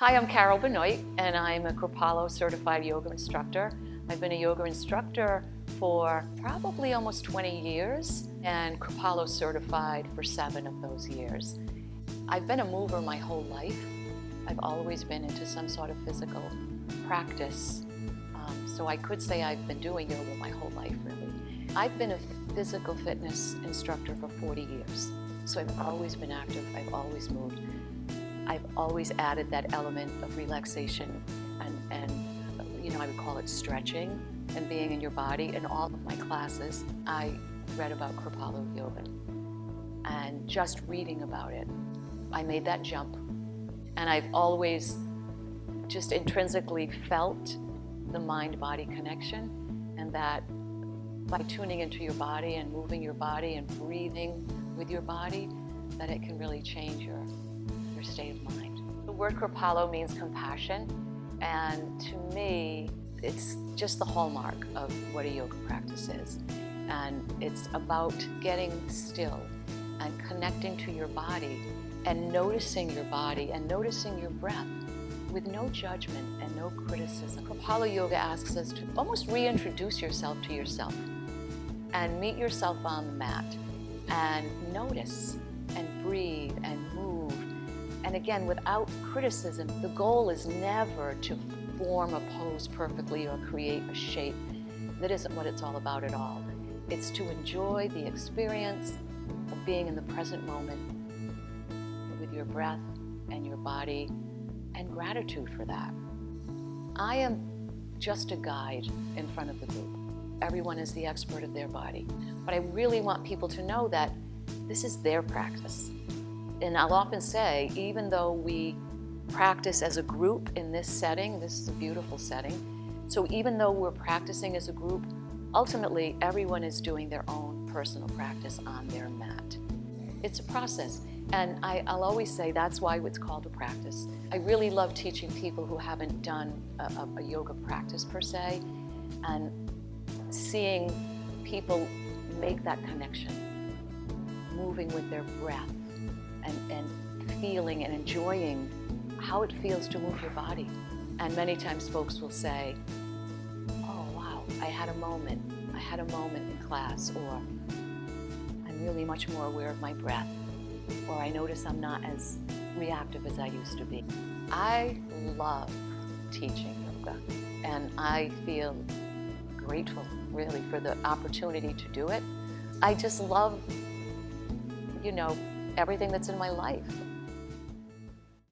Hi, I'm Karyl Benoit, and I'm a Kripalu certified yoga instructor. I've been a yoga instructor for probably almost 20 years and Kripalu certified for 7 of those years. I've been a mover my whole life. I've always been into some sort of physical practice. So I could say I've been doing yoga my whole life, really. I've been a physical fitness instructor for 40 years. So I've always been active, I've always moved. I've always added that element of relaxation and I would call it stretching and being in your body. In all of my classes, I read about Kripalu yoga. And just reading about it, I made that jump. And I've always just intrinsically felt the mind-body connection, and that by tuning into your body and moving your body and breathing with your body, that it can really change your state of mind. The word Kripalu means compassion, and to me, it's just the hallmark of what a yoga practice is. And it's about getting still and connecting to your body and noticing your body and noticing your breath with no judgment and no criticism. Kripalu yoga asks us to almost reintroduce yourself to yourself and meet yourself on the mat and notice and breathe and move. And again, without criticism. The goal is never to form a pose perfectly or create a shape. That isn't what it's all about at all. It's to enjoy the experience of being in the present moment with your breath and your body, and gratitude for that. I am just a guide in front of the group. Everyone is the expert of their body. But I really want people to know that this is their practice. And I'll often say, even though we practice as a group in this setting, this is a beautiful setting, so even though we're practicing as a group, ultimately everyone is doing their own personal practice on their mat. It's a process, and I'll always say that's why it's called a practice. I really love teaching people who haven't done a yoga practice per se, and seeing people make that connection, moving with their breath, and feeling and enjoying how it feels to move your body. And many times folks will say, oh wow, I had a moment in class, or I'm really much more aware of my breath, or I notice I'm not as reactive as I used to be. I love teaching yoga, and I feel grateful really for the opportunity to do it. I just love, everything that's in my life.